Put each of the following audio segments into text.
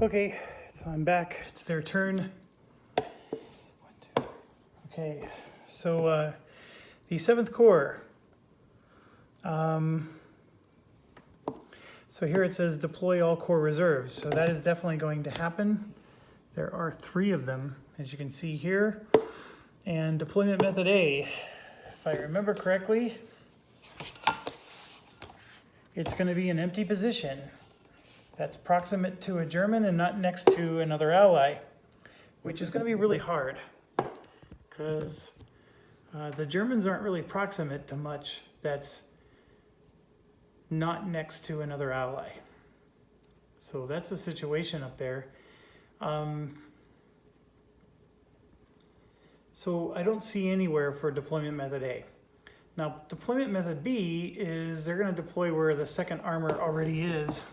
Okay, so I'm back. It's their turn. 1, 2. Okay, so the 7th Corps. So here it says deploy all Corps reserves. So that is definitely going to happen. There are 3 of them, as you can see here. And deployment method A, if I remember correctly, it's going to be an empty position that's proximate to a German and not next to another ally, which is going to be really hard because the Germans aren't really proximate to much that's not next to another ally. So that's the situation up there. So I don't see anywhere for deployment method A. Now, deployment method B is they're going to deploy where the 2nd armor already is,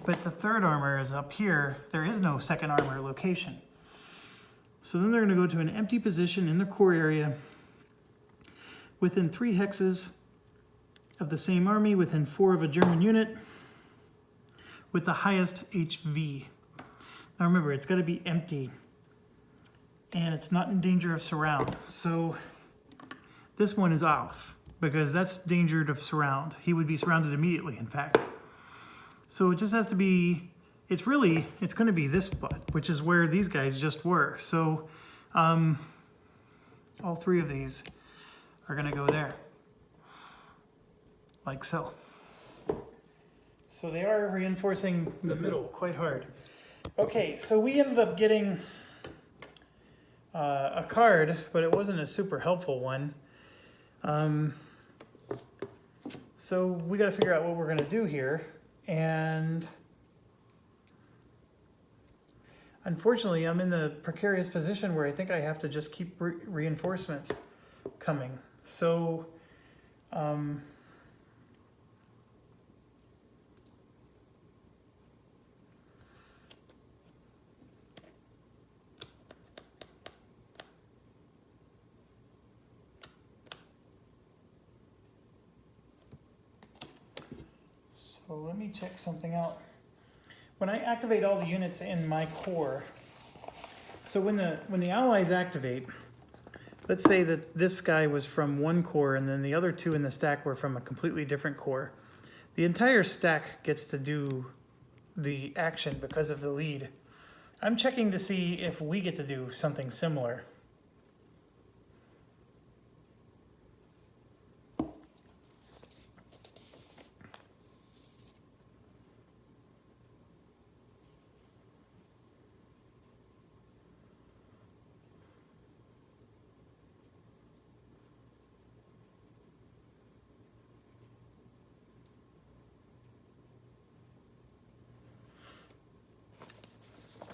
but the 3rd armor is up here. There is no 2nd armor location. So then they're going to go to an empty position in the core area within 3 hexes of the same army, within 4 of a German unit, with the highest HV. Now remember, it's got to be empty, and it's not in danger of surround. So this one is off, because that's danger to surround. He would be surrounded immediately, in fact. So it just has to be, it's going to be this spot, which is where these guys just were. So all 3 of these are going to go there, like so. So they are reinforcing the middle quite hard. Okay, so we ended up getting a card, but it wasn't a super helpful one. So we got to figure out what we're going to do here. And unfortunately, I'm in the precarious position where I think I have to just keep reinforcements coming. So So let me check something out. When I activate all the units in my core, so when the allies activate, let's say that this guy was from one core and then the other 2 in the stack were from a completely different core. The entire stack gets to do the action because of the lead. I'm checking to see if we get to do something similar.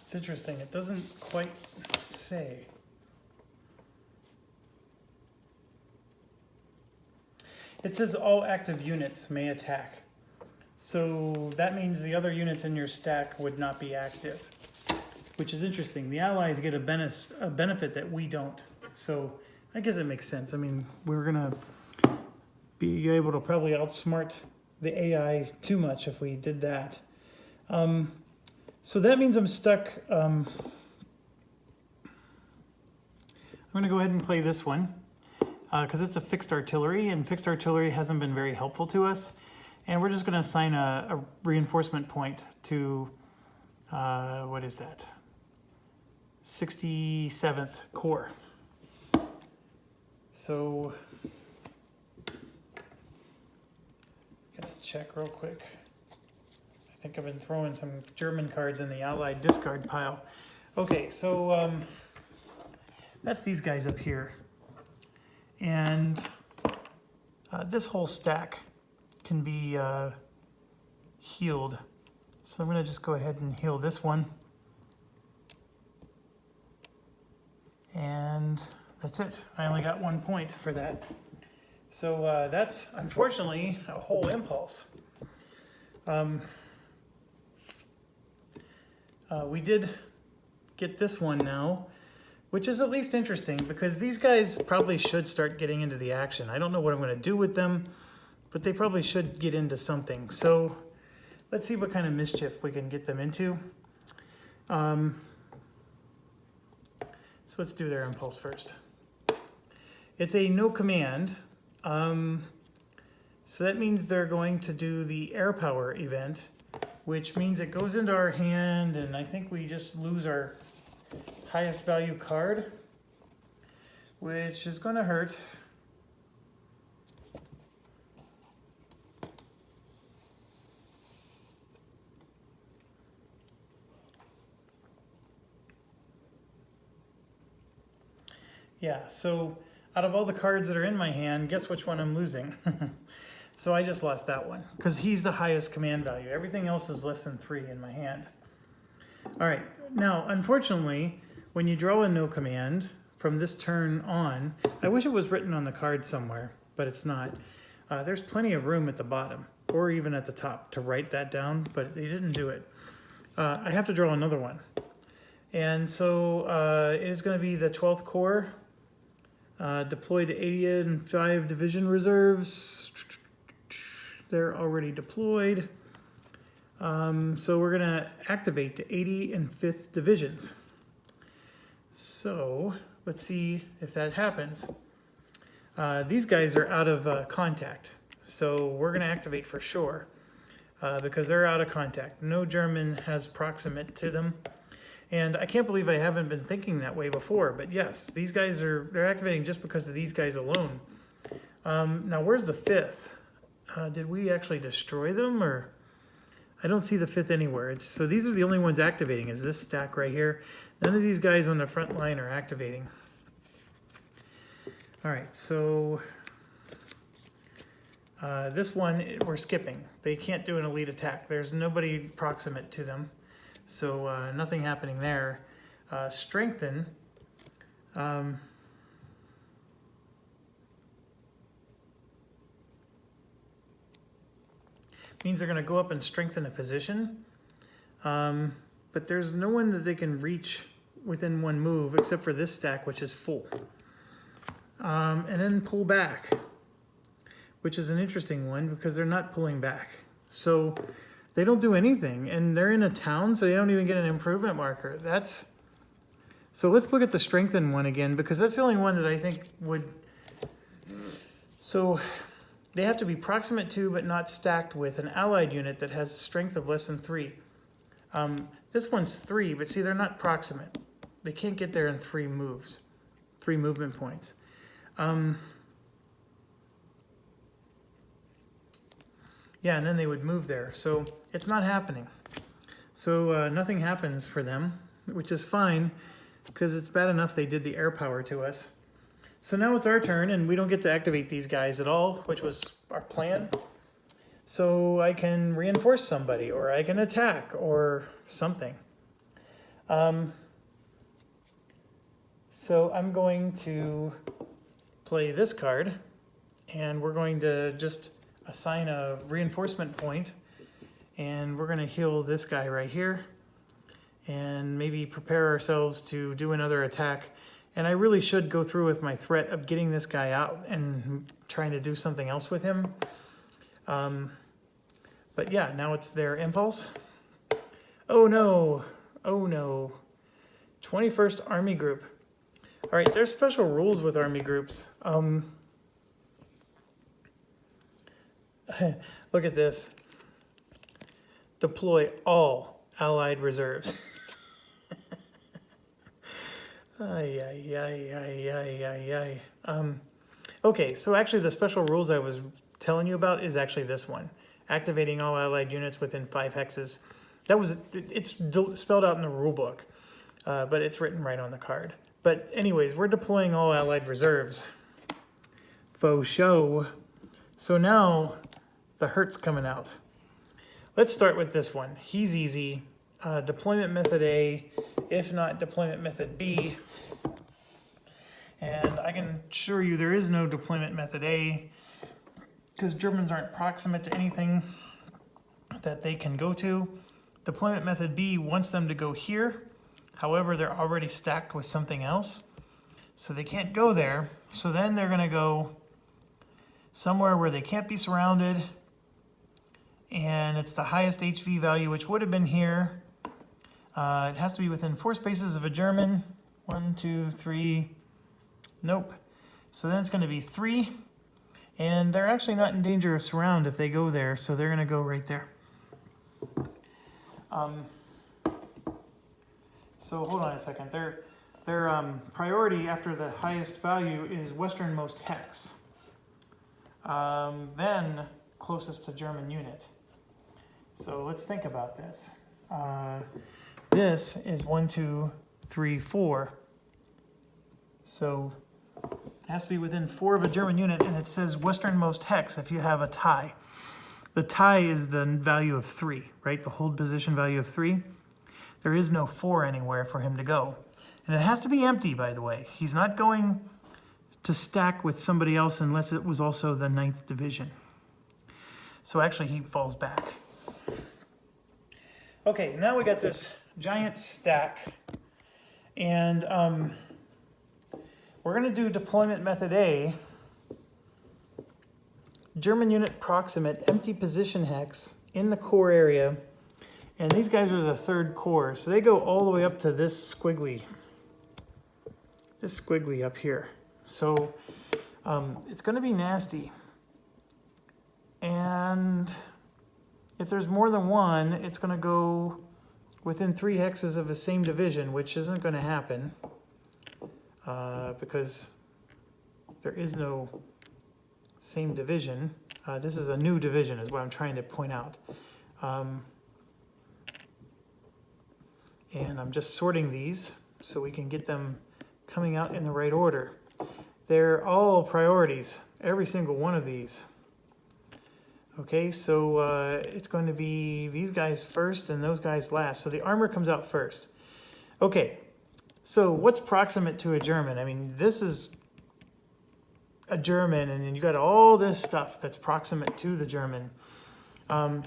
It's interesting, it doesn't quite say. It says all active units may attack. So that means the other units in your stack would not be active, which is interesting. The allies get a benefit that we don't. So I guess it makes sense. I mean, we're gonna be able to probably outsmart the AI too much if we did that. So that means I'm stuck. I'm going to go ahead and play this one because it's a fixed artillery, and fixed artillery hasn't been very helpful to us. And we're just going to assign a reinforcement point to, what is that? 67th Corps. So, gotta check real quick. I think I've been throwing some German cards in the Allied discard pile. Okay, so that's these guys up here. And this whole stack can be healed. So I'm going to just go ahead and heal this one. And that's it. I only got 1 point for that. So that's unfortunately a whole impulse. We did get this one now, which is at least interesting because these guys probably should start getting into the action. I don't know what I'm going to do with them, but they probably should get into something. So let's see what kind of mischief we can get them into. So let's do their impulse first. It's a no command. So that means they're going to do the air power event, which means it goes into our hand, and I think we just lose our highest value card, which is going to hurt. Yeah, so out of all the cards that are in my hand, guess which one I'm losing? So I just lost that one because he's the highest command value. Everything else is less than 3 in my hand. All right, now unfortunately, when you draw a no command from this turn on, I wish it was written on the card somewhere, but it's not. There's plenty of room at the bottom or even at the top to write that down, but they didn't do it. I have to draw another one. And so it is going to be the 12th Corps, deployed to 85 division reserves. They're already deployed. So we're going to activate the 80 and 5th divisions. So let's see if that happens. These guys are out of contact. So we're going to activate for sure because they're out of contact. No German has proximate to them. And I can't believe I haven't been thinking that way before, but yes, these guys they're activating just because of these guys alone. Now where's the 5th? Did we actually destroy them, or? I don't see the 5th anywhere. So these are the only ones activating, is this stack right here. None of these guys on the front line are activating. All right, so this one we're skipping. They can't do an elite attack. There's nobody proximate to them. So nothing happening there. Strengthen. Means they're going to go up and strengthen a position. But there's no one that they can reach within one move except for this stack, which is full. And then pull back, which is an interesting one because they're not pulling back. So they don't do anything, and they're in a town, so they don't even get an improvement marker. So let's look at the strengthen one again, because that's the only one that I think would. So they have to be proximate to, but not stacked with, an allied unit that has strength of less than 3. This one's 3, but see, they're not proximate. They can't get there in 3 moves, 3 movement points. Yeah, and then they would move there. So it's not happening. So nothing happens for them, which is fine, because it's bad enough they did the air power to us. So now it's our turn, and we don't get to activate these guys at all, which was our plan. So I can reinforce somebody, or I can attack, or something. So I'm going to play this card, and we're going to just assign a reinforcement point, and we're going to heal this guy right here, and maybe prepare ourselves to do another attack. And I really should go through with my threat of getting this guy out and trying to do something else with him. But yeah, now it's their impulse. Oh no, oh no. 21st Army Group. All right, there's special rules with Army groups. Look at this. Deploy all Allied reserves. Ay, ay, ay, ay, ay, ay, ay. Okay, so actually the special rules I was telling you about is actually this one. Activating all Allied units within 5 hexes. It's spelled out in the rule book, but it's written right on the card. But anyways, we're deploying all Allied reserves. Faux show. So now the hurt's coming out. Let's start with this one. He's easy. Deployment method A, if not deployment method B. And I can assure you there is no deployment method A because Germans aren't proximate to anything that they can go to. Deployment method B wants them to go here. However, they're already stacked with something else, so they can't go there. So then they're going to go somewhere where they can't be surrounded, and it's the highest HV value, which would have been here. It has to be within 4 spaces of a German. 1, 2, 3. Nope. So then it's going to be 3. And they're actually not in danger of surround if they go there, so they're going to go right there. So hold on a second. Their priority after the highest value is westernmost hex. Then closest to German unit. So let's think about this. This is 1, 2, 3, 4. So it has to be within 4 of a German unit, and it says westernmost hex if you have a tie. The tie is the value of 3, right? The hold position value of 3. There is no 4 anywhere for him to go. And it has to be empty, by the way. He's not going to stack with somebody else unless it was also the 9th division. So actually he falls back. Okay, now we got this giant stack. And we're going to do deployment method A. German unit proximate, empty position hex in the core area. And these guys are the 3rd core. So they go all the way up to this squiggly up here. So it's going to be nasty. And if there's more than one, it's going to go within 3 hexes of the same division, which isn't going to happen because there is no same division. This is a new division is what I'm trying to point out. And I'm just sorting these so we can get them coming out in the right order. They're all priorities, every single one of these. Okay, so it's going to be these guys first and those guys last. So the armor comes out first. Okay, so what's proximate to a German? I mean, this is a German, and then you got all this stuff that's proximate to the German.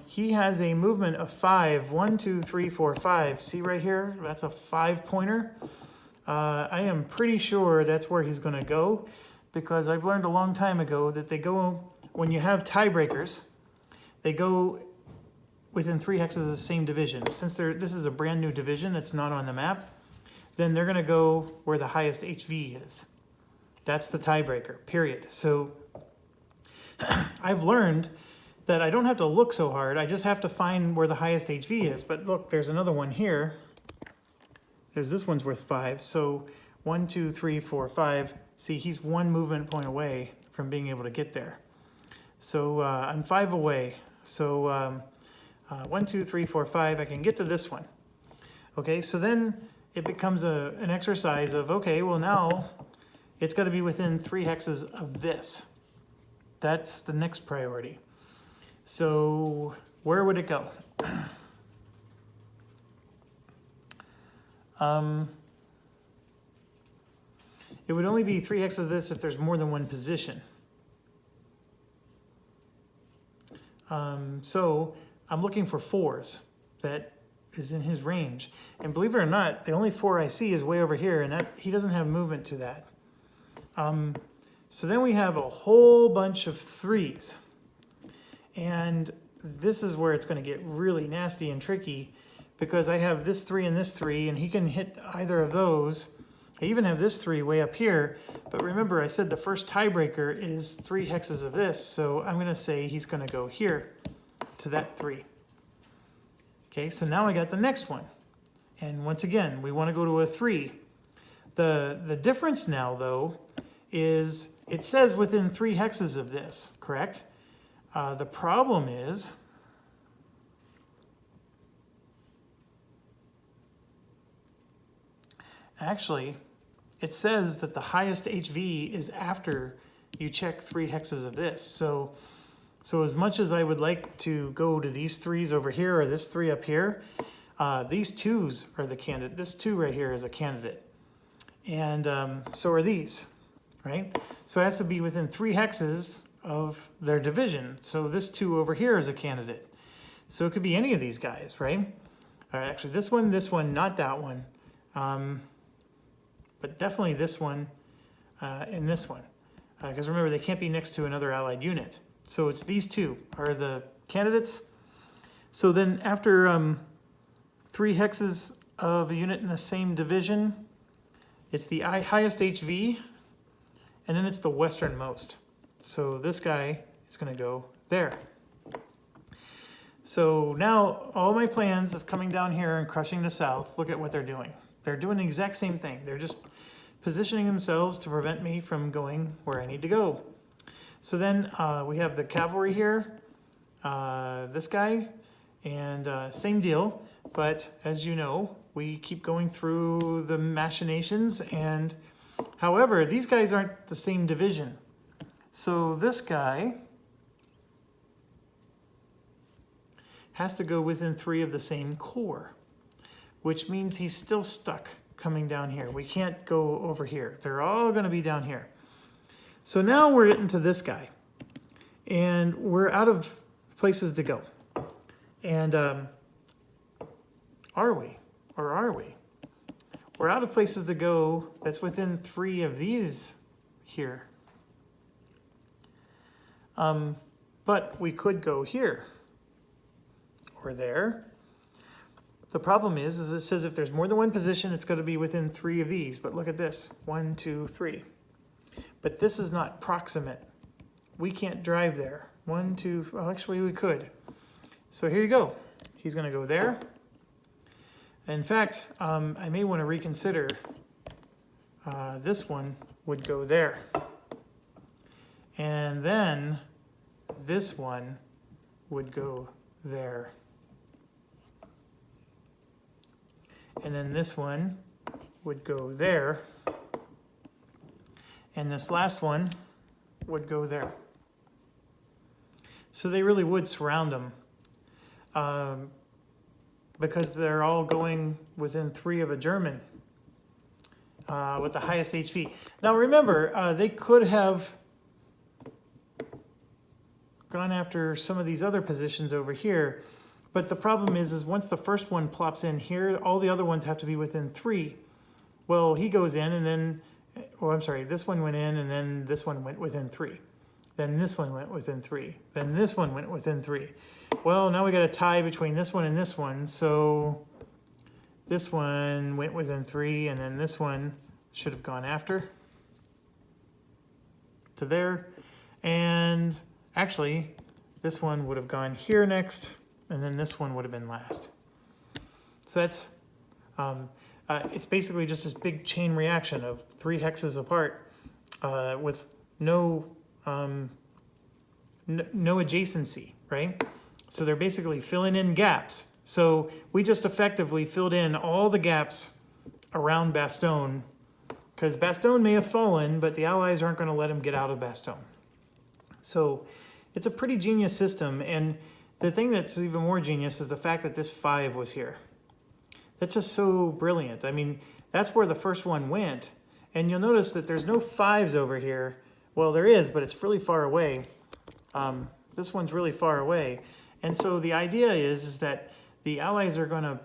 He has a movement of 5. 1, 2, 3, 4, 5. See right here? That's a 5-pointer. I am pretty sure that's where he's going to go because I've learned a long time ago that they go, when you have tiebreakers, they go within 3 hexes of the same division. Since this is a brand new division that's not on the map, then they're going to go where the highest HV is. That's the tiebreaker, period. So I've learned that I don't have to look so hard. I just have to find where the highest HV is. But look, there's another one here. This one's worth 5. So 1, 2, 3, 4, 5. See, he's 1 movement point away from being able to get there. So I'm 5 away. So 1, 2, 3, 4, 5. I can get to this one. Okay, so then it becomes an exercise of, okay, well now it's got to be within 3 hexes of this. That's the next priority. So where would it go? It would only be 3 hexes of this if there's more than one position. So I'm looking for 4s that is in his range. And believe it or not, the only 4 I see is way over here, and he doesn't have movement to that. So then we have a whole bunch of 3s. And this is where it's going to get really nasty and tricky because I have this 3 and this 3, and he can hit either of those. I even have this 3 way up here, but remember I said the first tiebreaker is 3 hexes of this, so I'm going to say he's going to go here to that 3. Okay, so now I got the next one. And once again, we want to go to a 3. The difference now, though, is it says within 3 hexes of this, correct? The problem is actually it says that the highest HV is after you check 3 hexes of this. So as much as I would like to go to these 3s over here or this 3 up here, these 2s are the candidate. This 2 right here is a candidate. And so are these, right? So it has to be within 3 hexes of their division. So this 2 over here is a candidate. So it could be any of these guys, right? All right, actually this one, not that one. But definitely this one and this one. Because remember, they can't be next to another allied unit. So it's these 2 are the candidates. So then after 3 hexes of a unit in the same division. It's the highest HV, and then it's the westernmost. So this guy is going to go there. So now all my plans of coming down here and crushing the south, look at what they're doing. They're doing the exact same thing. They're just positioning themselves to prevent me from going where I need to go. So then we have the cavalry here, this guy, and same deal. But as you know, we keep going through the machinations, and however, these guys aren't the same division. So this guy has to go within 3 of the same corps, which means he's still stuck coming down here. We can't go over here. They're all going to be down here. So now we're getting to this guy, and we're out of places to go. And are we? Or are we? We're out of places to go that's within 3 of these here. But we could go here or there. The problem is it says if there's more than one position, it's going to be within 3 of these. But look at this, 1, 2, 3. But this is not proximate. We can't drive there. 1, 2, well, actually we could. So here you go. He's going to go there. In fact, I may want to reconsider. This one would go there. And then this one would go there. And then this one would go there. And this last one would go there. So they really would surround them. Because they're all going within 3 of a German with the highest HV. Now remember, they could have gone after some of these other positions over here, but the problem is once the first one plops in here, all the other ones have to be within 3. Well, he goes in and then, oh, I'm sorry, this one went in and then this one went within 3. Then this one went within 3. Then this one went within 3. Well, now we got a tie between this one and this one, so this one went within 3, and then this one should have gone after to there, and actually this one would have gone here next, and then this one would have been last. So that's it's basically just this big chain reaction of 3 hexes apart with no adjacency, right? So they're basically filling in gaps. So we just effectively filled in all the gaps around Bastogne, because Bastogne may have fallen, but the Allies aren't going to let him get out of Bastogne. So it's a pretty genius system, and the thing that's even more genius is the fact that this 5 was here. That's just so brilliant. I mean, that's where the first one went, and you'll notice that there's no 5s over here. Well, there is, but it's really far away. This one's really far away. And so the idea is that the Allies are going to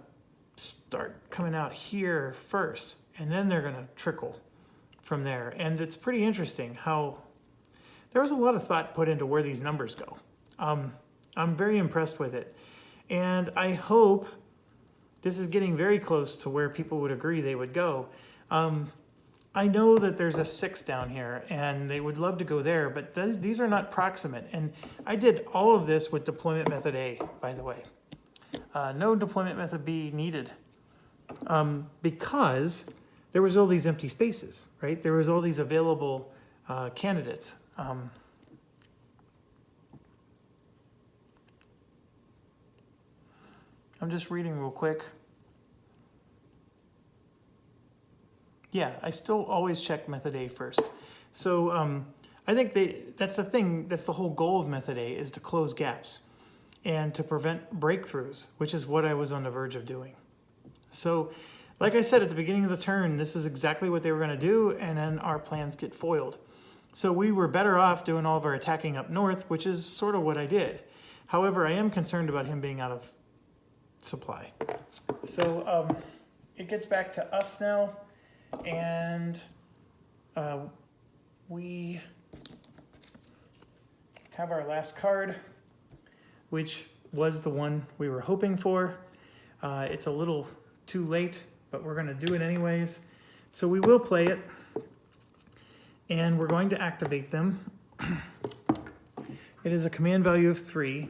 start coming out here first, and then they're going to trickle from there. And it's pretty interesting how there was a lot of thought put into where these numbers go. I'm very impressed with it. And I hope this is getting very close to where people would agree they would go. I know that there's a 6 down here, and they would love to go there, but these are not proximate. And I did all of this with deployment method A, by the way. No deployment method B needed, because there was all these empty spaces, right? There was all these available candidates. I'm just reading real quick. Yeah, I still always check method A first. So I think that's the thing, that's the whole goal of method A, is to close gaps and to prevent breakthroughs, which is what I was on the verge of doing. So like I said at the beginning of the turn, this is exactly what they were going to do, and then our plans get foiled. So we were better off doing all of our attacking up north, which is sort of what I did. However, I am concerned about him being out of supply. So it gets back to us now. And we have our last card, which was the one we were hoping for. It's a little too late, but we're gonna do it anyways. So we will play it, and we're going to activate them. It is a command value of 3,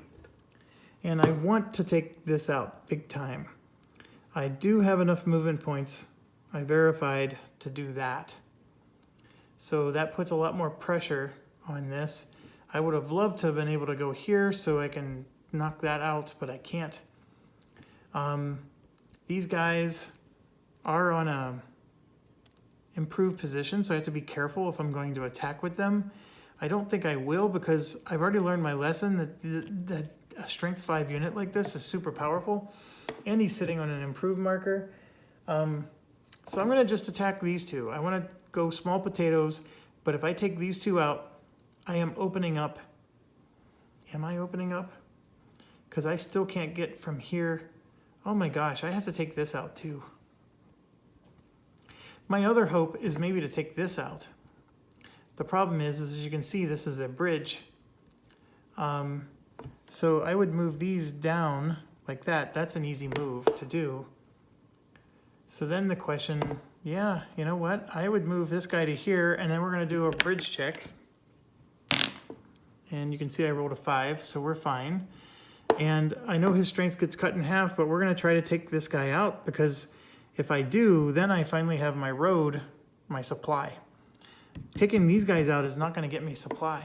and I want to take this out big time. I do have enough movement points, I verified, to do that. So that puts a lot more pressure on this. I would have loved to have been able to go here so I can knock that out, but I can't. These guys are on a improved position, so I have to be careful if I'm going to attack with them. I don't think I will, because I've already learned my lesson that a strength 5 unit like this is super powerful, and he's sitting on an improved marker. So I'm going to just attack these two. I want to go small potatoes, but if I take these two out, I am opening up. Am I opening up? Because I still can't get from here. Oh my gosh, I have to take this out too. My other hope is maybe to take this out. The problem is as you can see, this is a bridge. So I would move these down like that. That's an easy move to do. So then the question, yeah, you know what? I would move this guy to here, and then we're going to do a bridge check. And you can see I rolled a 5, so we're fine. And I know his strength gets cut in half, but we're going to try to take this guy out, because if I do, then I finally have my road, my supply. Taking these guys out is not going to get me supply.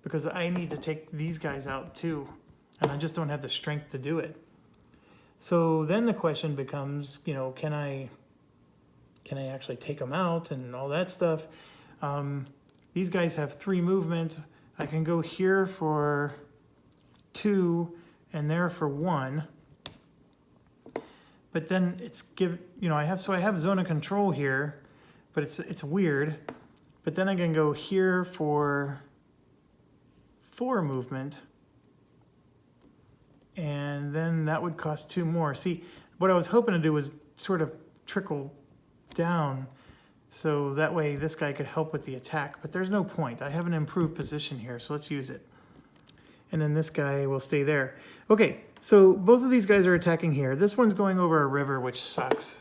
Because I need to take these guys out too, and I just don't have the strength to do it. So then the question becomes, you know, can I actually take them out and all that stuff? These guys have 3 movement. I can go here for 2 and there for 1. But then it's I have zone of control here, but it's weird. But then I can go here for 4 movement, and then that would cost 2 more. See, what I was hoping to do was sort of trickle down, so that way this guy could help with the attack, but there's no point. I have an improved position here, so let's use it. And then this guy will stay there. Okay, so both of these guys are attacking here. This one's going over a river, which sucks.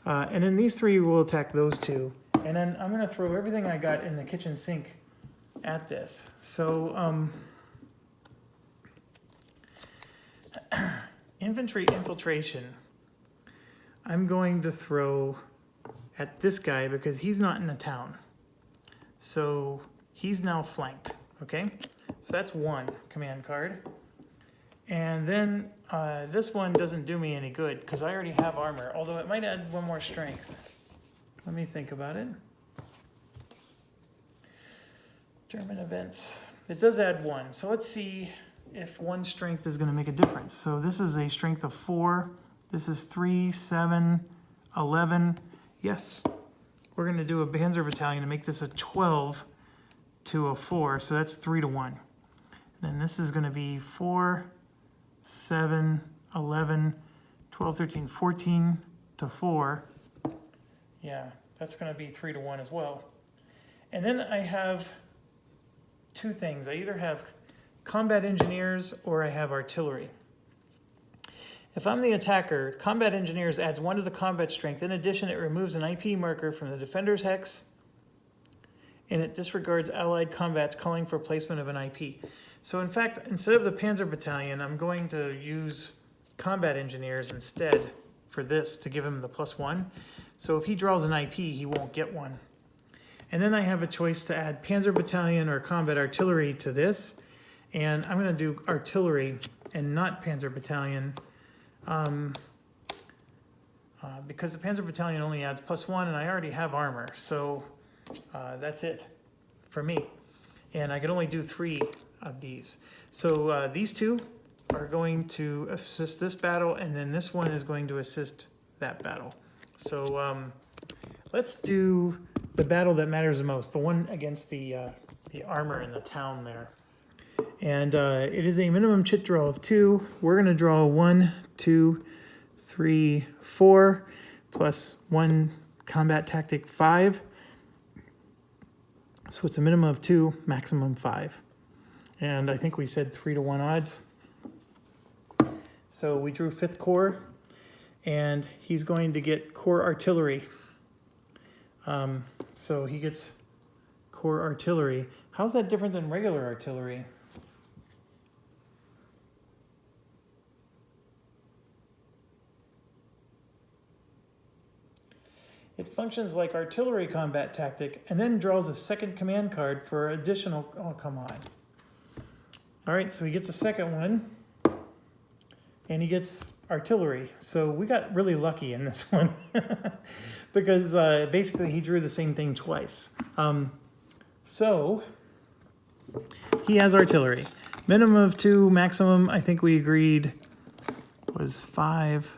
And then these 3 will attack those 2. And then I'm gonna throw everything I got in the kitchen sink at this. So, infantry infiltration. I'm going to throw at this guy because he's not in the town. So he's now flanked, okay? So that's 1 command card. And then this one doesn't do me any good because I already have armor, although it might add 1 more strength. Let me think about it. German events. It does add 1. So let's see if 1 strength is going to make a difference. So this is a strength of 4. This is 3, 7, 11. Yes. We're going to do a Panzer battalion to make this a 12 to a 4. So that's 3 to 1. And then this is going to be 4, 7, 11, 12, 13, 14 to 4. Yeah, that's going to be 3 to 1 as well. And then I have 2 things. I either have combat engineers or I have artillery. If I'm the attacker, combat engineers adds 1 to the combat strength. In addition, it removes an IP marker from the defender's hex, and it disregards allied combats calling for placement of an IP. So in fact, instead of the Panzer battalion, I'm going to use combat engineers instead for this to give him the +1. So if he draws an IP, he won't get 1. And then I have a choice to add Panzer battalion or combat artillery to this. And I'm going to do artillery and not Panzer battalion because the Panzer battalion only adds +1 and I already have armor. So that's it for me. And I can only do 3 of these. So these 2 are going to assist this battle, and then this one is going to assist that battle. So let's do the battle that matters the most, the one against the armor in the town there. And it is a minimum chit draw of 2. We're going to draw 1, 2, 3, 4, plus 1 combat tactic 5. So it's a minimum of 2, maximum 5. And I think we said 3 to 1 odds. So we drew 5th Corps, and he's going to get Corps Artillery. So he gets Corps Artillery. How's that different than regular artillery? It functions like artillery combat tactic and then draws a second command card for additional, oh, come on. All right, so he gets a second one and he gets artillery. So we got really lucky in this one because basically he drew the same thing twice. So he has artillery. Minimum of 2, maximum, I think we agreed, was 5.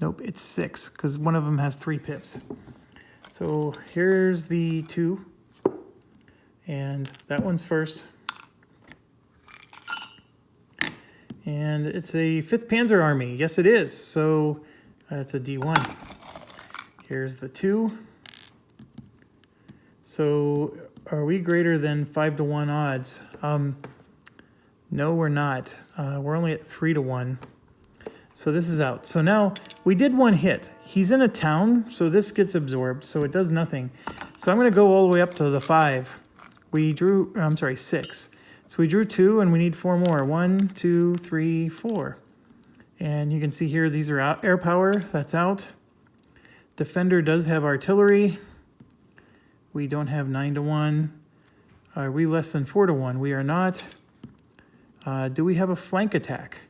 Nope, it's 6, because one of them has 3 pips. So here's the 2, and that one's first. And it's a 5th Panzer Army. Yes, it is. So it's a D1. Here's the 2. So are we greater than 5-to-1 odds? No, we're not. We're only at 3-to-1. So this is out. So now we did 1 hit. He's in a town, so this gets absorbed, so it does nothing. So I'm going to go all the way up to the 5. We drew, I'm sorry, 6. So we drew 2, and we need 4 more. 1, 2, 3, 4. And you can see here, these are out. Air power, that's out. Defender does have artillery. We don't have 9-to-1. Are we less than 4-to-1? We are not. Do we have a flank attack?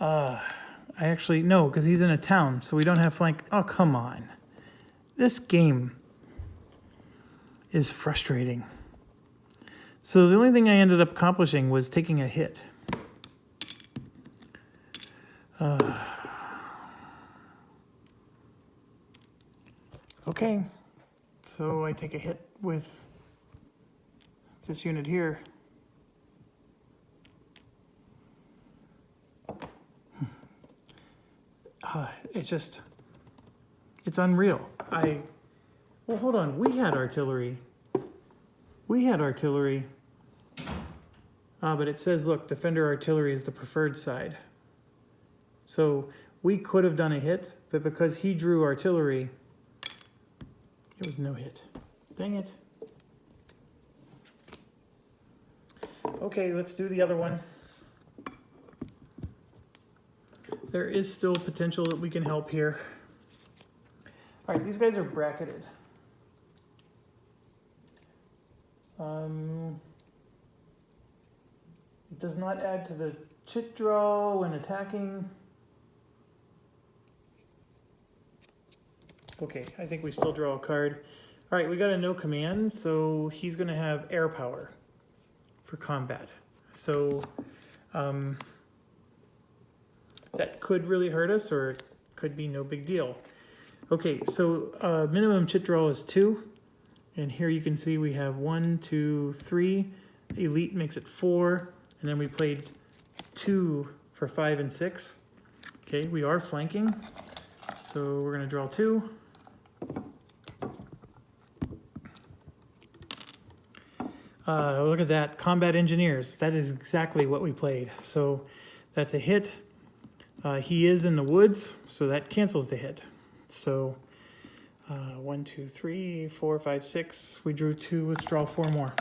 I actually, no, because he's in a town, so we don't have flank. Oh, come on. This game is frustrating. So the only thing I ended up accomplishing was taking a hit. Okay, so I take a hit with this unit here. It's unreal. Well, hold on, we had artillery. But it says, look, defender artillery is the preferred side. So we could have done a hit, but because he drew artillery, it was no hit. Dang it. Okay, let's do the other one. There is still potential that we can help here. All right, these guys are bracketed. It does not add to the chit draw when attacking. Okay, I think we still draw a card. All right, we got a no command, so he's going to have air power for combat. So that could really hurt us, or it could be no big deal. Okay, so minimum chit draw is 2. And here you can see we have 1, 2, 3. Elite makes it 4. And then we played 2 for 5 and 6. Okay, we are flanking. So we're going to draw 2. Look at that, combat engineers. That is exactly what we played. So that's a hit. He is in the woods, so that cancels the hit. So 1, 2, 3, 4, 5, 6. We drew 2. Let's draw 4 more.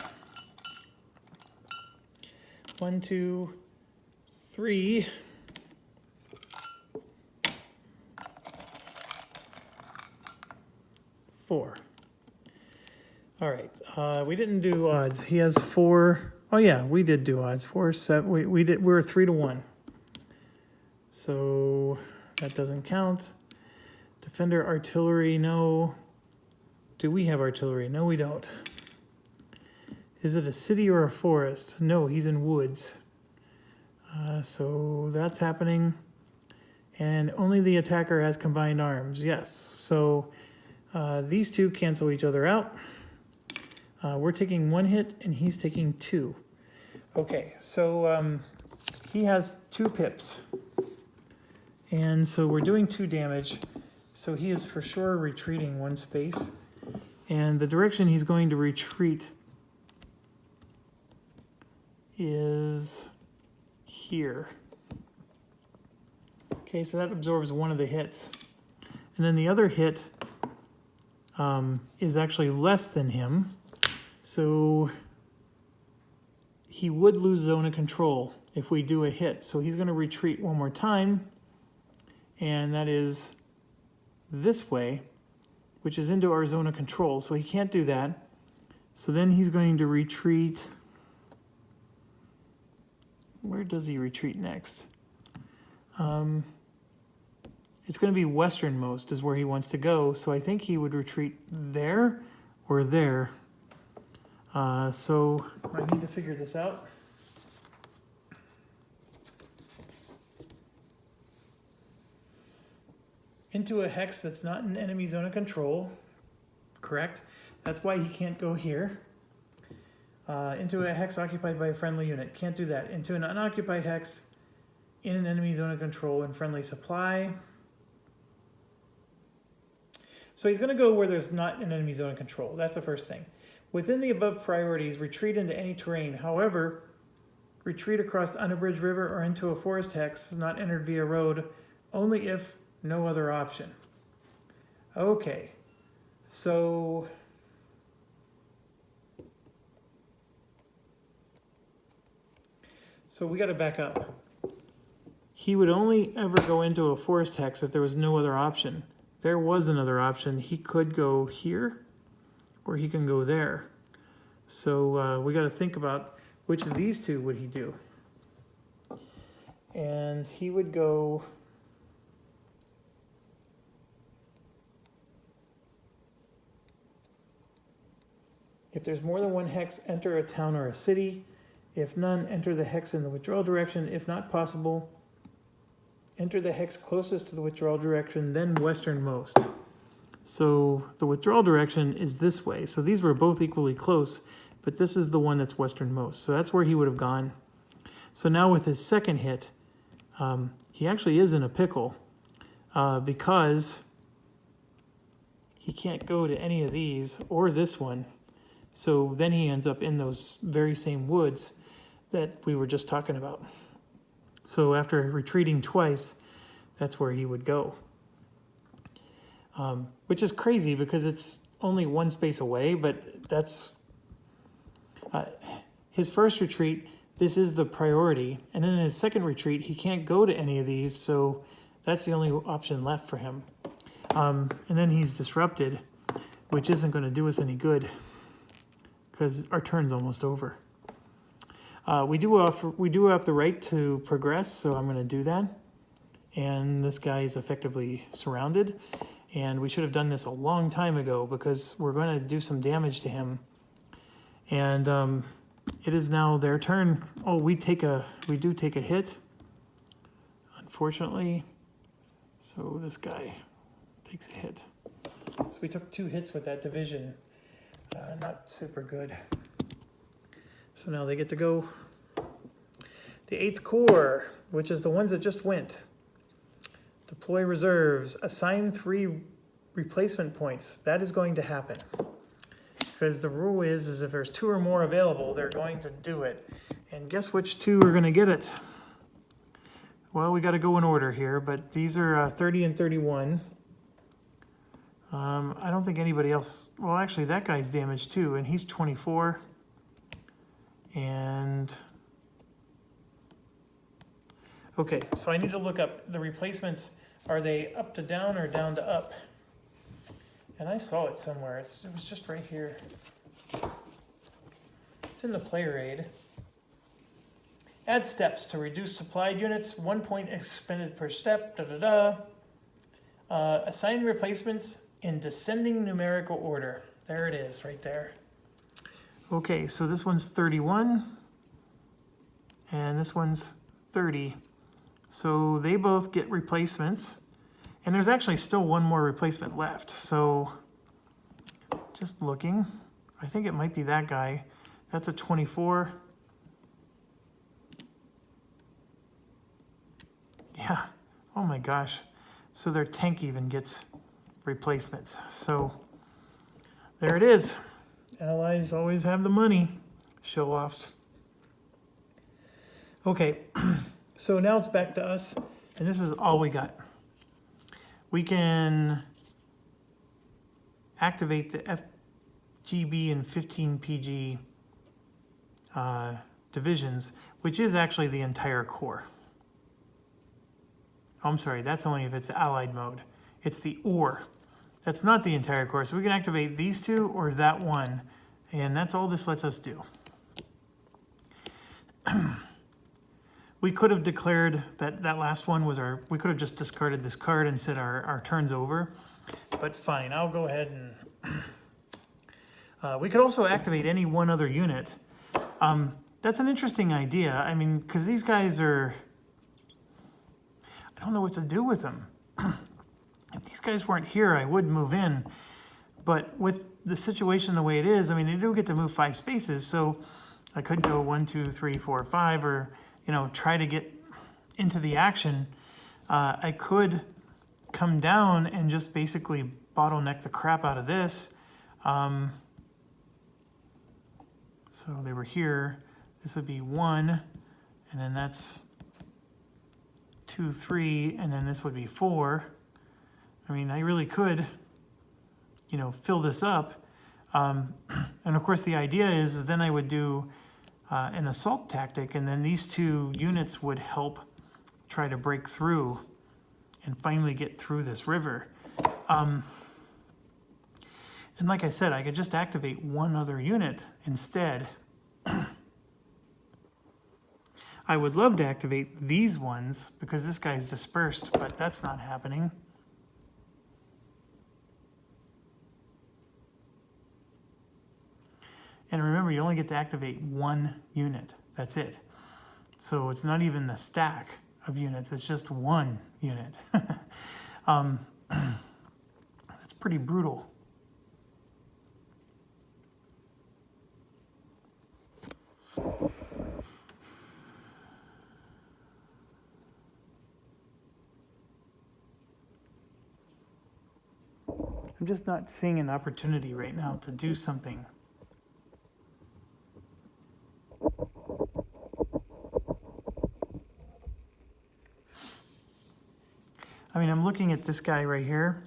1, 2, 3. 4. All right. We didn't do odds. He has 4. Oh yeah, we did do odds. 4, 7. We did. We're 3-to-1. So that doesn't count. Defender artillery, no. Do we have artillery? No, we don't. Is it a city or a forest? No, he's in woods. So that's happening. And only the attacker has combined arms. Yes. So these two cancel each other out. We're taking 1 hit and he's taking 2. Okay, so he has 2 pips. And so we're doing 2 damage. So he is for sure retreating 1 space. And the direction he's going to retreat is here. Okay, so that absorbs one of the hits. And then the other hit is actually less than him. So he would lose zone of control if we do a hit. So he's going to retreat one more time. And that is this way, which is into our zone of control. So he can't do that. So then he's going to retreat. Where does he retreat next? It's going to be westernmost is where he wants to go. So I think he would retreat there or there. So I need to figure this out. Into a hex that's not in enemy zone of control. Correct. That's why he can't go here. Into a hex occupied by a friendly unit. Can't do that. Into an unoccupied hex in an enemy zone of control and friendly supply. So he's going to go where there's not an enemy zone of control. That's the first thing. Within the above priorities, retreat into any terrain. However, retreat across the unabridged river or into a forest hex not entered via road, only if no other option. Okay, so we got to back up. He would only ever go into a forest hex if there was no other option. There was another option. He could go here, or he can go there. So we got to think about which of these two would he do. And he would go... If there's more than one hex, enter a town or a city. If none, enter the hex in the withdrawal direction. If not possible, enter the hex closest to the withdrawal direction, then westernmost. So the withdrawal direction is this way. So these were both equally close, but this is the one that's westernmost. So that's where he would have gone. So now with his second hit, he actually is in a pickle because he can't go to any of these or this one. So then he ends up in those very same woods that we were just talking about. So after retreating twice, that's where he would go. Which is crazy because it's only one space away, but that's his first retreat. This is the priority. And then in his second retreat, he can't go to any of these. So that's the only option left for him. And then he's disrupted, which isn't going to do us any good because our turn's almost over. We do have the right to progress, so I'm going to do that. And this guy is effectively surrounded. And we should have done this a long time ago because we're going to do some damage to him. And it is now their turn. Oh, we do take a hit, unfortunately. So this guy takes a hit. So we took 2 hits with that division. Not super good. So now they get to go. The 8th Corps, which is the ones that just went. Deploy reserves. Assign 3 replacement points. That is going to happen. Because the rule is if there's 2 or more available, they're going to do it. And guess which 2 are going to get it? Well, we got to go in order here, but these are 30 and 31. I don't think anybody else... Well, actually, that guy's damaged too, and he's 24. And... Okay, so I need to look up the replacements. Are they up to down or down to up? And I saw it somewhere. It was just right here. It's in the player aid. Add steps to reduce supplied units. 1 point expended per step. Assign replacements in descending numerical order. There it is, right there. Okay, so this one's 31. And this one's 30. So they both get replacements. And there's actually still one more replacement left. So just looking, I think it might be that guy. That's a 24. Yeah, oh my gosh. So their tank even gets replacements. So there it is. Allies always have the money. Show-offs. Okay, So now it's back to us, and this is all we got. We can activate the FGB and 15 PG divisions, which is actually the entire core. Oh, I'm sorry, that's only if it's allied mode. It's the OR. That's not the entire core. So we can activate these two or that one, and that's all this lets us do. We could have declared that that last one was our, we could have just discarded this card and said our turn's over, but fine, I'll go ahead and, we could also activate any one other unit. That's an interesting idea. I mean, because these guys are, I don't know what to do with them. If these guys weren't here, I would move in, but with the situation the way it is, I mean, they do get to move 5 spaces, so I could go 1, 2, 3, 4, 5, or, you know, try to get into the action. I could come down and just basically bottleneck the crap out of this. So they were here. This would be 1, and then that's 2, 3, and then this would be 4. I mean, I really could, you know, fill this up. And of course the idea is then I would do an assault tactic, and then these 2 units would help try to break through and finally get through this river. And like I said, I could just activate one other unit instead. I would love to activate these ones because this guy's dispersed, but that's not happening. And remember, you only get to activate 1 unit. That's it. So it's not even the stack of units. It's just 1 unit. That's pretty brutal. I'm just not seeing an opportunity right now to do something. I mean, I'm looking at this guy right here.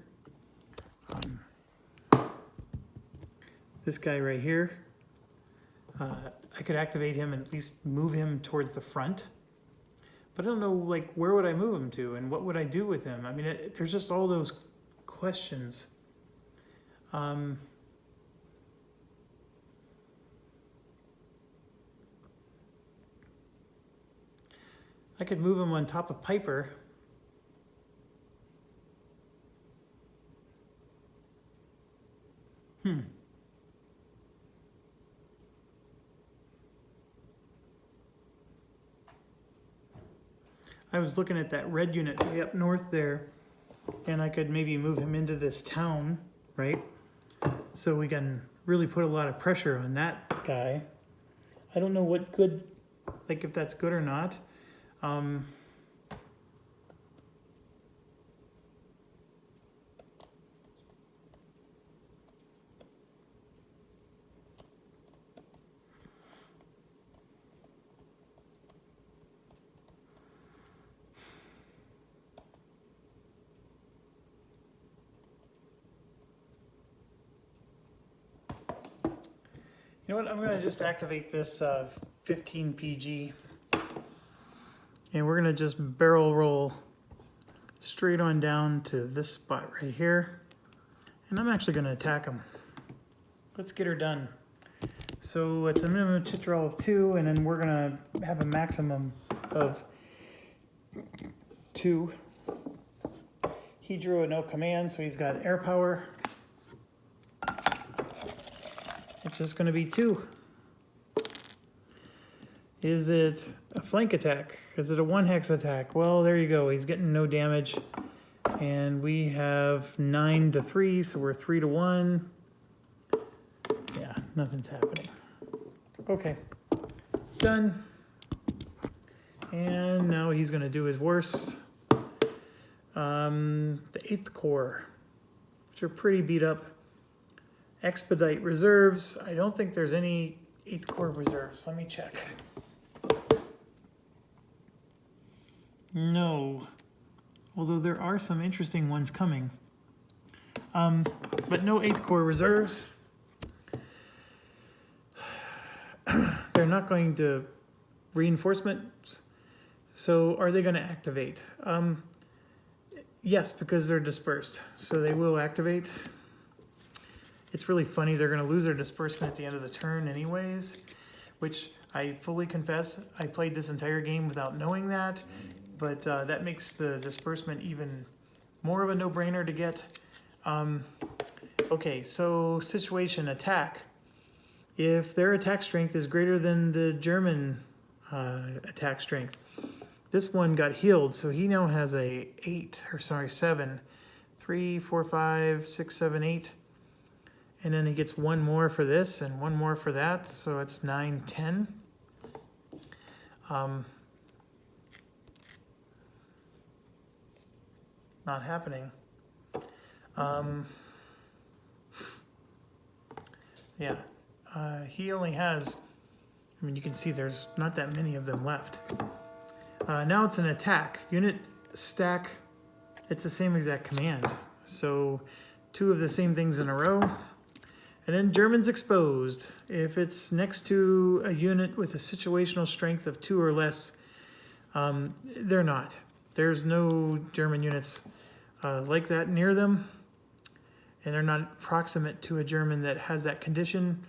This guy right here. I could activate him and at least move him towards the front. But I don't know, like, where would I move him to and what would I do with him? I mean, there's just all those questions. I could move him on top of Piper. I was looking at that red unit way up north there, and I could maybe move him into this town, right? So we can really put a lot of pressure on that guy. I don't know what good, like if that's good or not. You know what, I'm going to just activate this 15 PG, and we're going to just barrel roll straight on down to this spot right here, and I'm actually going to attack him. Let's get her done. So it's a minimum chit roll of 2, and then we're going to have a maximum of 2. He drew a no command, so he's got air power. It's just going to be 2. Is it a flank attack? Is it a 1-hex attack? Well, there you go. He's getting no damage. And we have 9 to 3, so we're 3 to 1. Yeah, nothing's happening. Okay, done. And now he's going to do his worst. The 8th Corps, which are pretty beat up. Expedite reserves. I don't think there's any 8th Corps reserves. Let me check. No. Although there are some interesting ones coming. But no 8th Corps reserves. They're not going to reinforcements. So are they going to activate? Yes, because they're dispersed. So they will activate. It's really funny. They're going to lose their disbursement at the end of the turn anyways, which I fully confess, I played this entire game without knowing that, but that makes the disbursement even more of a no-brainer to get. Okay, so situation, attack. If their attack strength is greater than the German attack strength, this one got healed, so he now has a 7. 3, 4, 5, 6, 7, 8. And then he gets one more for this and one more for that, so it's 9, 10. Not happening. Yeah, he only has, I mean, you can see there's not that many of them left. Now it's an attack. Unit stack, it's the same exact command. So 2 of the same things in a row. And then Germans exposed. If it's next to a unit with a situational strength of 2 or less, they're not. There's no German units like that near them. And they're not proximate to a German that has that condition.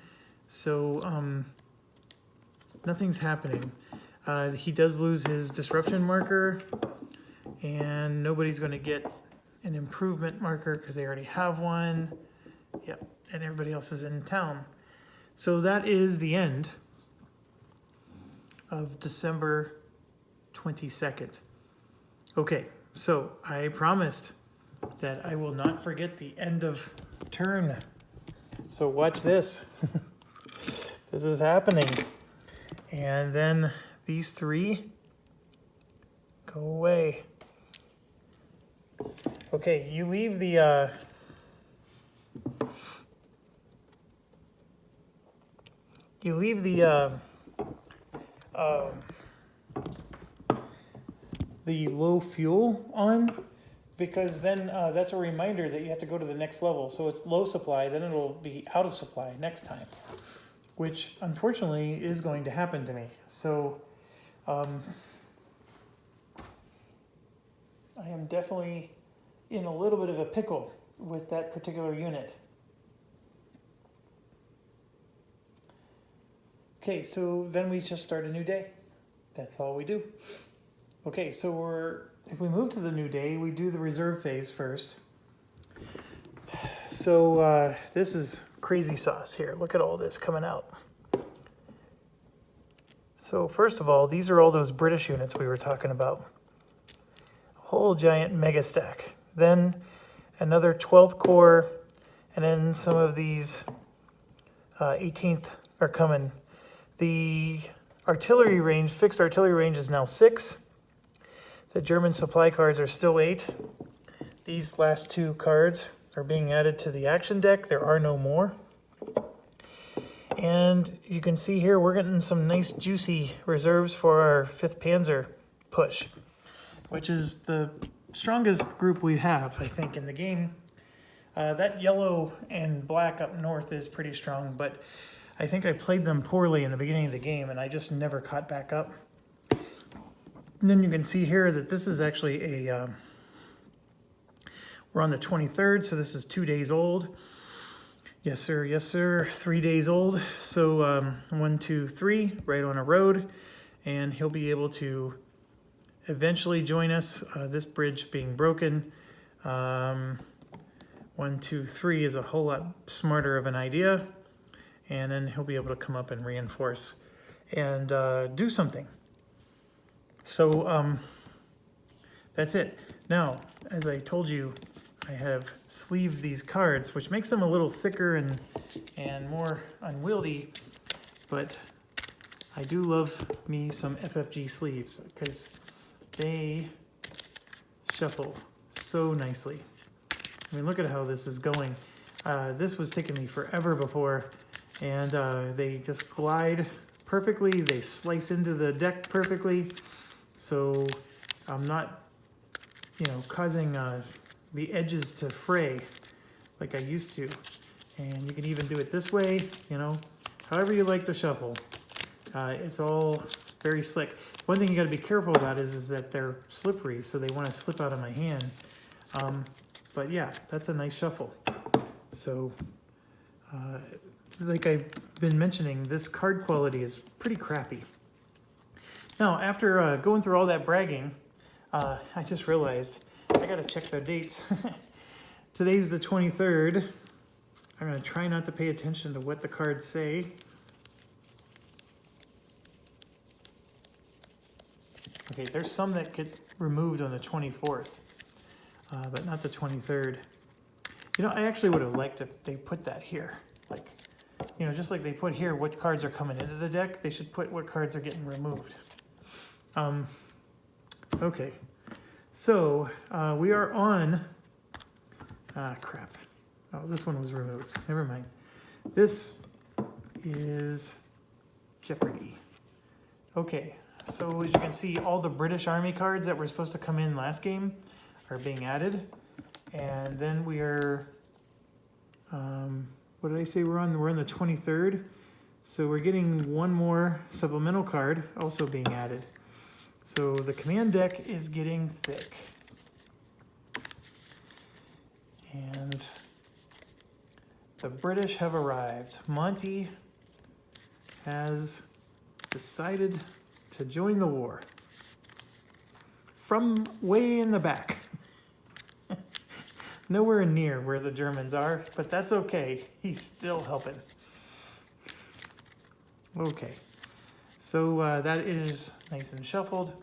So nothing's happening. He does lose his disruption marker, and nobody's going to get an improvement marker because they already have one. Yep, and everybody else is in town. So that is the end of December 22nd. Okay, so I promised that I will not forget the end of turn. So watch this. This is happening. And then these 3 go away. Okay, you leave the low fuel on, because then that's a reminder that you have to go to the next level. So it's low supply, then it'll be out of supply next time, which unfortunately is going to happen to me. So I am definitely in a little bit of a pickle with that particular unit. Okay, so then we just start a new day. That's all we do. Okay, so if we move to the new day, we do the reserve phase first. So this is crazy sauce here. Look at all this coming out. So first of all, these are all those British units we were talking about. A whole giant mega stack. Then another 12th Corps, and then some of these 18th are coming. The artillery range, fixed artillery range is now 6. The German supply cards are still 8. These last 2 cards are being added to the action deck. There are no more. And you can see here we're getting some nice juicy reserves for our 5th Panzer push, which is the strongest group we have, I think, in the game. That yellow and black up north is pretty strong, but I think I played them poorly in the beginning of the game and I just never caught back up. And then you can see here that this is actually we're on the 23rd, so this is 2 days old. Yes, sir. Yes, sir. 3 days old. So 1, 2, 3, right on a road. And he'll be able to eventually join us. This bridge being broken. 1, 2, 3 is a whole lot smarter of an idea. And then he'll be able to come up and reinforce and do something. So that's it. Now, as I told you, I have sleeved these cards, which makes them a little thicker and more unwieldy, but I do love me some FFG sleeves because they shuffle so nicely. I mean, look at how this is going. This was taking me forever before, and they just glide perfectly. They slice into the deck perfectly. So I'm not, you know, causing the edges to fray like I used to. And you can even do it this way, you know, however you like to shuffle. It's all very slick. One thing you got to be careful about is that they're slippery, so they want to slip out of my hand. But yeah, that's a nice shuffle. So, like I've been mentioning, this card quality is pretty crappy. Now, after going through all that bragging, I just realized I got to check the dates. Today's the 23rd. I'm going to try not to pay attention to what the cards say. Okay, there's some that get removed on the 24th, but not the 23rd. You know, I actually would have liked if they put that here. Like, you know, just like they put here what cards are coming into the deck, they should put what cards are getting removed. Okay, so we are on, crap. Oh, this one was removed. Never mind. This is Jeopardy. Okay, so as you can see, all the British Army cards that were supposed to come in last game are being added. And then we are, what did I say we're on? We're on the 23rd. So we're getting one more supplemental card also being added. So the command deck is getting thick. And the British have arrived. Monty has decided to join the war from way in the back. Nowhere near where the Germans are, but that's okay. He's still helping. Okay, so that is nice and shuffled.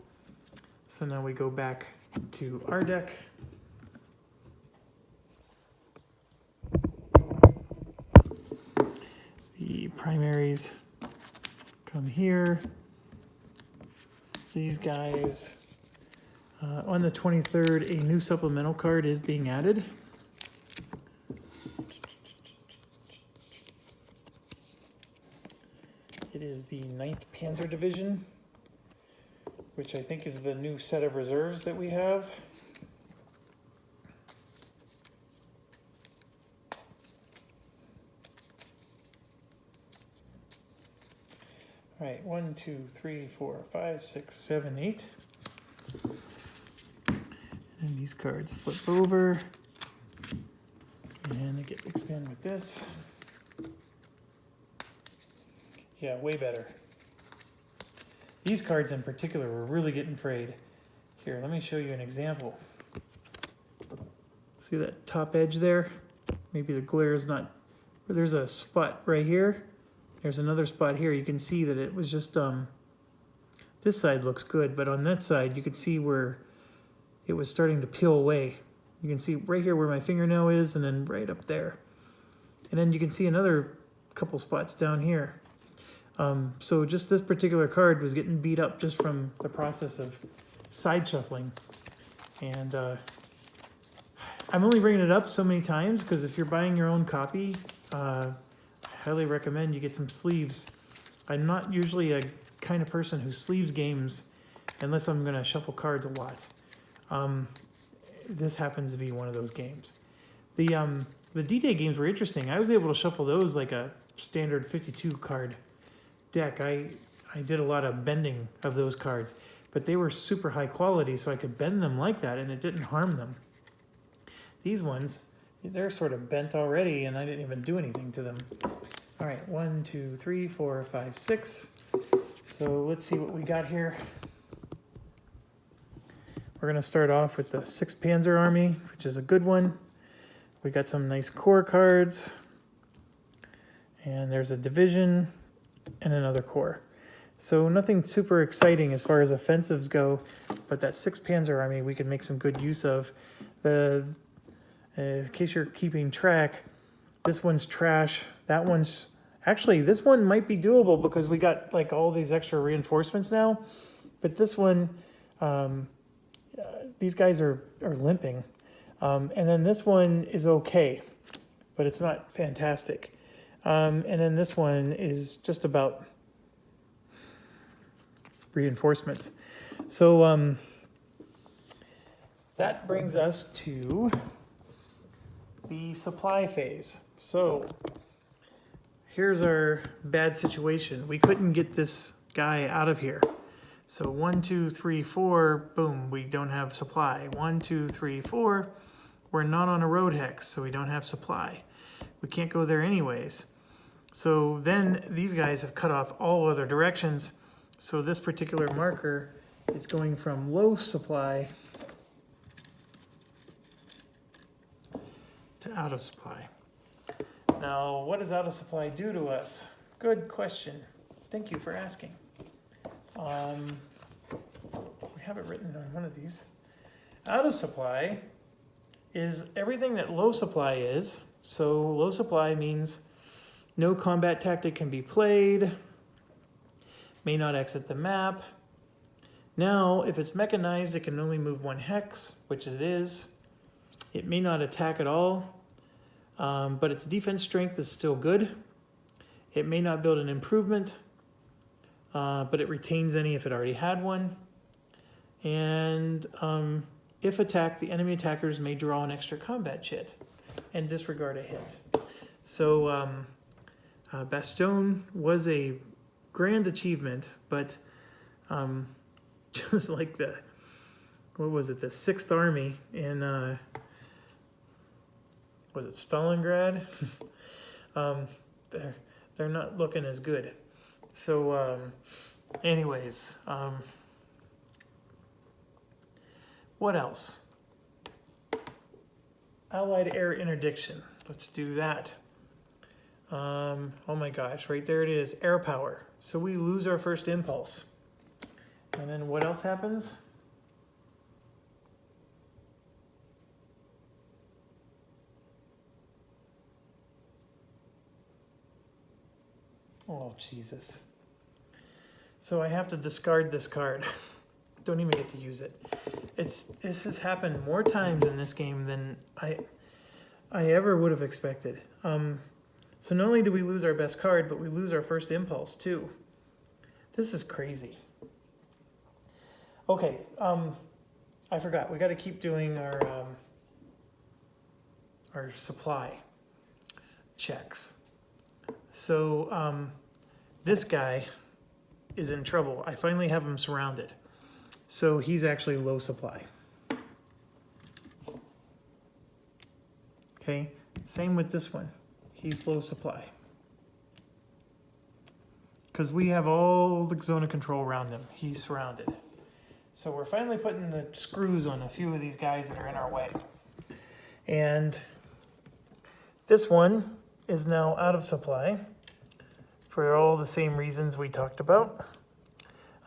So now we go back to our deck. The primaries come here. These guys. On the 23rd, a new supplemental card is being added. It is the 9th Panzer Division, which I think is the new set of reserves that we have. All right, 1, 2, 3, 4, 5, 6, 7, 8. And these cards flip over, and they get mixed in with this. Yeah, way better. These cards in particular were really getting frayed. Here, let me show you an example. See that top edge there? Maybe the glare is not, but there's a spot right here. There's another spot here. You can see that it was just, this side looks good, but on that side you can see where it was starting to peel away. You can see right here where my fingernail is, and then right up there. And then you can see another couple spots down here. So just this particular card was getting beat up just from the process of side shuffling. And I'm only bringing it up so many times because if you're buying your own copy, I highly recommend you get some sleeves. I'm not usually a kind of person who sleeves games unless I'm going to shuffle cards a lot. This happens to be one of those games. The D-Day games were interesting. I was able to shuffle those like a standard 52 card deck. I did a lot of bending of those cards, but they were super high quality, so I could bend them like that and it didn't harm them. These ones, they're sort of bent already and I didn't even do anything to them. All right, 1, 2, 3, 4, 5, 6. So let's see what we got here. We're going to start off with the 6th Panzer Army, which is a good one. We got some nice core cards. And there's a division and another core. So nothing super exciting as far as offensives go, but that 6th Panzer Army we can make some good use of. In case you're keeping track, this one's trash. That one's... Actually, this one might be doable because we got like all these extra reinforcements now. But this one... these guys are limping. And then this one is okay, but it's not fantastic. And then this one is just about reinforcements. So that brings us to the supply phase. So here's our bad situation. We couldn't get this guy out of here. So 1, 2, 3, 4, boom, we don't have supply. 1, 2, 3, 4, we're not on a road hex, so we don't have supply. We can't go there anyways. So then these guys have cut off all other directions. So this particular marker is going from low supply to out of supply. Now, what does out of supply do to us? Good question. Thank you for asking. We have it written on one of these. Out of supply is everything that low supply is. So low supply means no combat tactic can be played, may not exit the map. Now, if it's mechanized, it can only move 1 hex, which it is. It may not attack at all, but its defense strength is still good. It may not build an improvement, but it retains any if it already had one. And if attacked, the enemy attackers may draw an extra combat chit and disregard a hit. So Bastogne was a grand achievement, but just like the, what was it, the 6th Army in, was it Stalingrad? They're not looking as good. So anyways, what else? Allied air interdiction. Let's do that. Oh my gosh, right there it is, air power. So we lose our first impulse. And then what else happens? Oh, Jesus. So I have to discard this card. Don't even get to use it. This has happened more times in this game than I ever would have expected. So not only do we lose our best card, but we lose our first impulse too. This is crazy. Okay, I forgot. We got to keep doing our supply checks. So this guy is in trouble. I finally have him surrounded. So he's actually low supply. Okay, same with this one. He's low supply. Because we have all the zone of control around him. He's surrounded. So we're finally putting the screws on a few of these guys that are in our way. And this one is now out of supply for all the same reasons we talked about.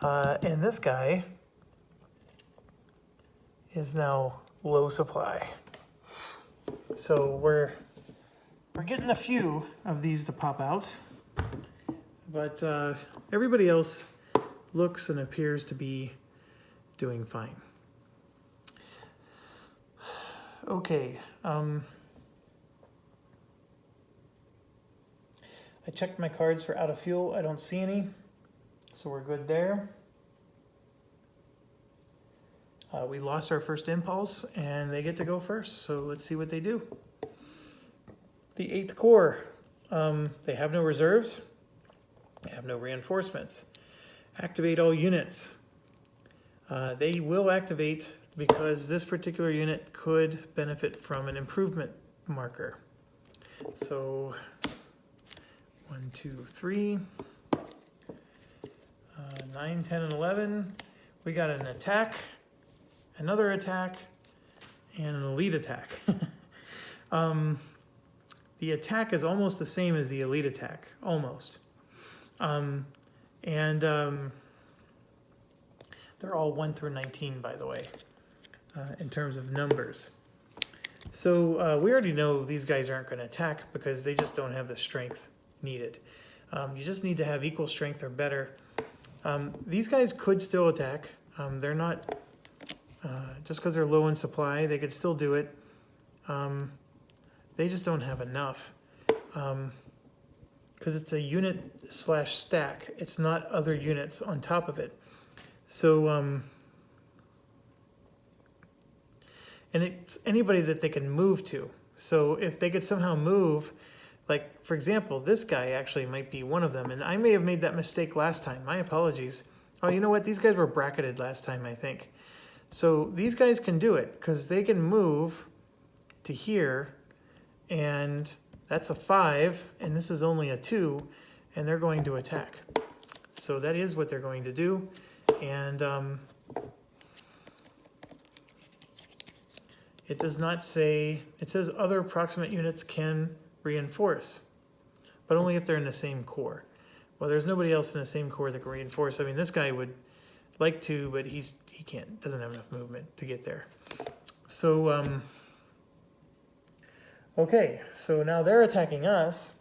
And this guy is now low supply. So we're getting a few of these to pop out, but everybody else looks and appears to be doing fine. Okay. I checked my cards for out of fuel. I don't see any, so we're good there. We lost our first impulse, and they get to go first, so let's see what they do. The 8th Corps, they have no reserves, they have no reinforcements. Activate all units. They will activate because this particular unit could benefit from an improvement marker. So 1, 2, 3, 9, 10, and 11. We got an attack, another attack, and an elite attack. The attack is almost the same as the elite attack, almost. They're all 1 through 19, by the way, in terms of numbers. So we already know these guys aren't going to attack because they just don't have the strength needed. You just need to have equal strength or better. These guys could still attack. They're not, just because they're low in supply, they could still do it. They just don't have enough. Because it's a unit/stack. It's not other units on top of it. So and it's anybody that they can move to. So if they could somehow move, like for example, this guy actually might be one of them, and I may have made that mistake last time. My apologies. Oh, you know what? These guys were bracketed last time, I think. So these guys can do it because they can move to here, and that's a 5, and this is only a 2, and they're going to attack. So that is what they're going to do, and it does not say, it says other approximate units can reinforce, but only if they're in the same core. Well, there's nobody else in the same core that can reinforce. I mean, this guy would like to, but he can't, doesn't have enough movement to get there. So, okay, so now they're attacking us.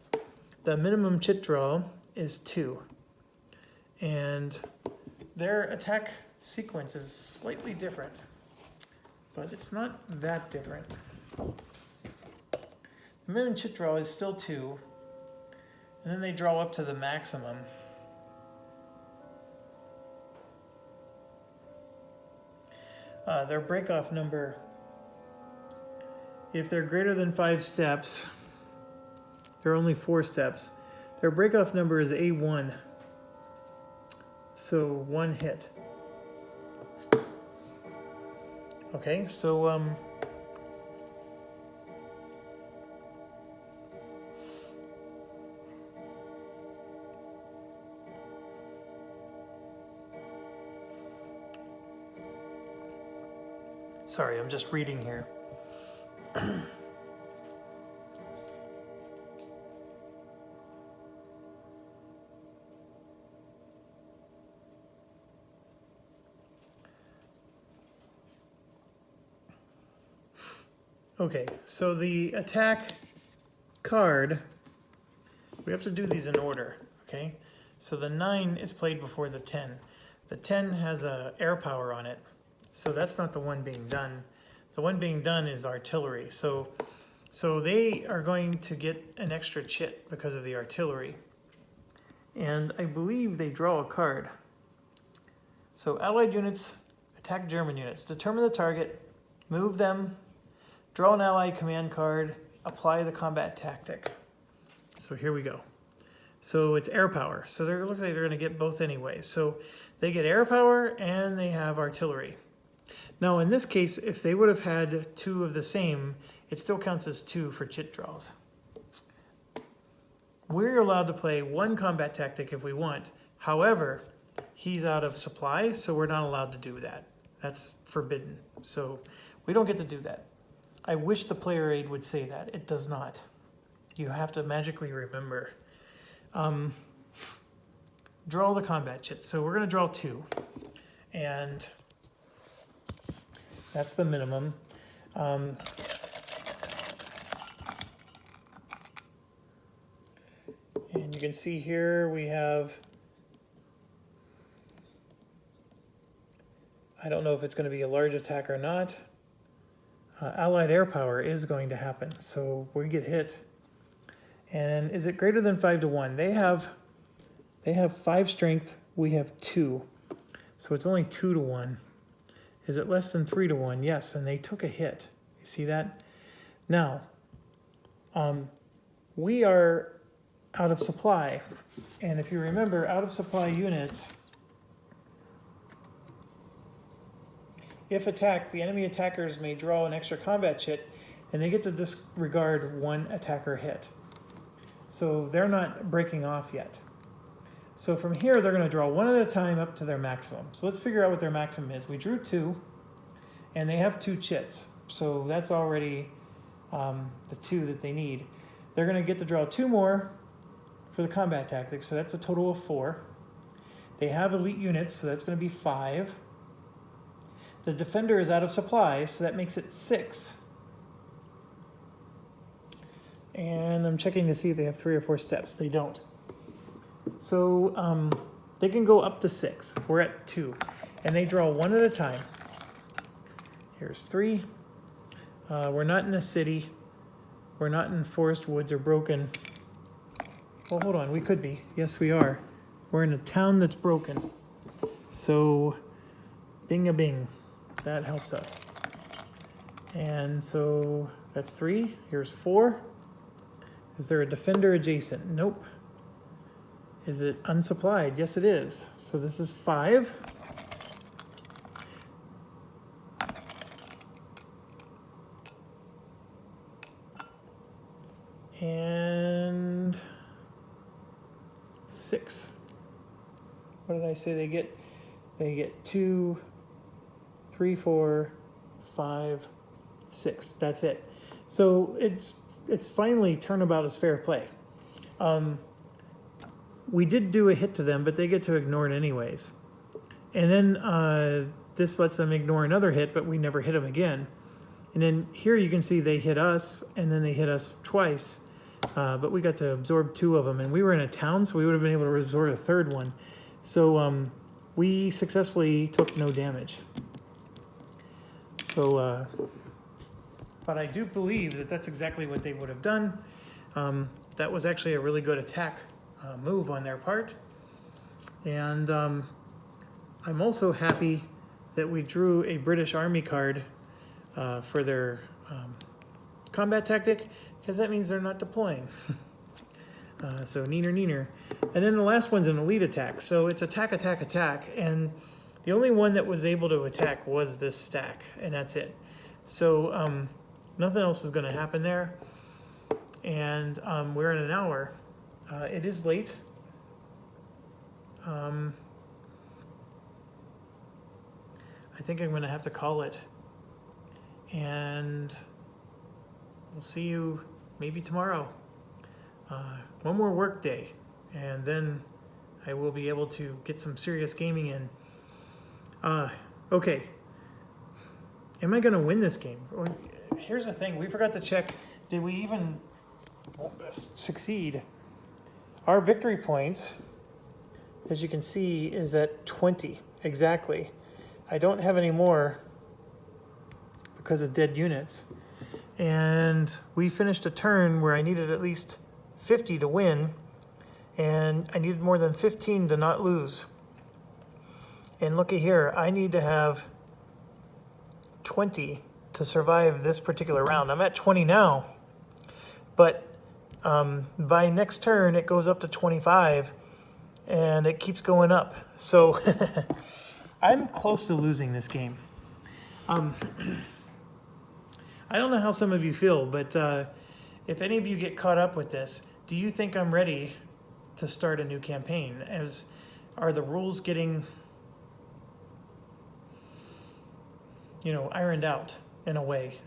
The minimum chit draw is 2. And their attack sequence is slightly different, but it's not that different. The minimum chit draw is still 2, and then they draw up to the maximum. Their break-off number, if they're greater than 5 steps, there are only 4 steps. Their break-off number is A1, so 1 hit. Okay, so sorry, I'm just reading here. Okay, so the attack card, we have to do these in order, okay? So the 9 is played before the 10. The 10 has a air power on it, so that's not the one being done. The one being done is artillery. So they are going to get an extra chit because of the artillery. And I believe they draw a card. So Allied units attack German units. Determine the target, move them, draw an Allied command card, apply the combat tactic. So here we go. So it's air power. So it looks like they're going to get both anyway. So they get air power and they have artillery. Now in this case, if they would have had 2 of the same, it still counts as 2 for chit draws. We're allowed to play 1 combat tactic if we want. However, he's out of supply, so we're not allowed to do that. That's forbidden. So we don't get to do that. I wish the player aid would say that. It does not. You have to magically remember. Draw the combat chit. So we're going to draw 2. And that's the minimum. And you can see here we have, I don't know if it's going to be a large attack or not. Allied air power is going to happen, so we get hit. And is it greater than 5 to 1? They have 5 strength, we have 2. So it's only 2 to 1. Is it less than 3 to 1? Yes, and they took a hit. You see that? Now, we are out of supply. And if you remember, out of supply units, if attacked, the enemy attackers may draw an extra combat chit, and they get to disregard 1 attacker hit. So they're not breaking off yet. So from here, they're going to draw 1 at a time up to their maximum. So let's figure out what their maximum is. We drew 2, and they have 2 chits. So that's already the 2 that they need. They're going to get to draw 2 more for the combat tactics, so that's a total of 4. They have elite units, so that's going to be 5. The defender is out of supply, so that makes it 6. And I'm checking to see if they have 3 or 4 steps. They don't. So they can go up to 6. We're at 2. And they draw 1 at a time. Here's 3. We're not in a city. We're not in forest, woods, or broken. Well, hold on. We could be. Yes, we are. We're in a town that's broken. So, bing-a-bing. That helps us. And so that's 3. Here's 4. Is there a defender adjacent? Nope. Is it unsupplied? Yes, it is. So this is 5. And 6. What did I say they get? They get 2, 3, 4, 5, 6. That's it. So it's finally turnabout is fair play. We did do a hit to them, but they get to ignore it anyways. And then this lets them ignore another hit, but we never hit them again. And then here you can see they hit us, and then they hit us twice. But we got to absorb 2 of them, and we were in a town, so we would have been able to absorb a 3rd one. So we successfully took no damage. So, but I do believe that that's exactly what they would have done. That was actually a really good attack move on their part. And I'm also happy that we drew a British Army card for their combat tactic, because that means they're not deploying. So neener, neener. And then the last one's an elite attack. So it's attack, attack, attack. And the only one that was able to attack was this stack, and that's it. So nothing else is going to happen there. And we're in an hour. It is late. I think I'm going to have to call it. And we'll see you maybe tomorrow. One more work day, and then I will be able to get some serious gaming in. Okay. Am I going to win this game? Here's the thing. We forgot to check. Did we even succeed? Our victory points, as you can see, is at 20. Exactly. I don't have any more because of dead units. And we finished a turn where I needed at least 50 to win, and I needed more than 15 to not lose. And looky here, I need to have 20 to survive this particular round. I'm at 20 now, but by next turn it goes up to 25, and it keeps going up. So I'm close to losing this game. I don't know how some of you feel, but if any of you get caught up with this, do you think I'm ready to start a new campaign? Are the rules getting, ironed out in a way?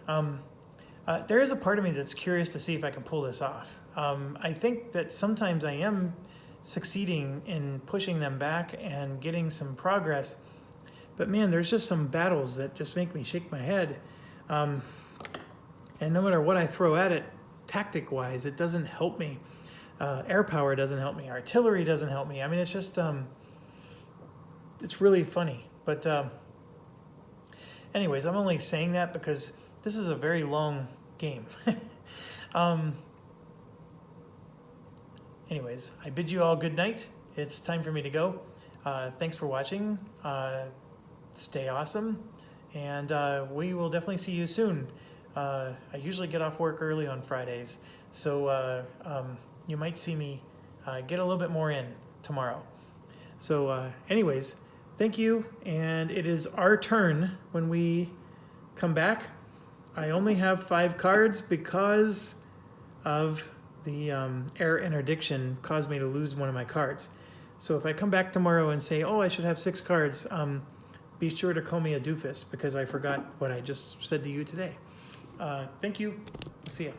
There is a part of me that's curious to see if I can pull this off. I think that sometimes I am succeeding in pushing them back and getting some progress, but man, there's just some battles that just make me shake my head. And no matter what I throw at it, tactic-wise, it doesn't help me. Air power doesn't help me. Artillery doesn't help me. I mean, it's just, it's really funny. But anyways, I'm only saying that because this is a very long game. Anyways, I bid you all good night. It's time for me to go. Thanks for watching. Stay awesome. And we will definitely see you soon. I usually get off work early on Fridays, so you might see me get a little bit more in tomorrow. So anyways, thank you, and it is our turn when we come back. I only have 5 cards because of the air interdiction caused me to lose one of my cards. So if I come back tomorrow and say, oh, I should have 6 cards, be sure to call me a doofus because I forgot what I just said to you today. Thank you. See ya.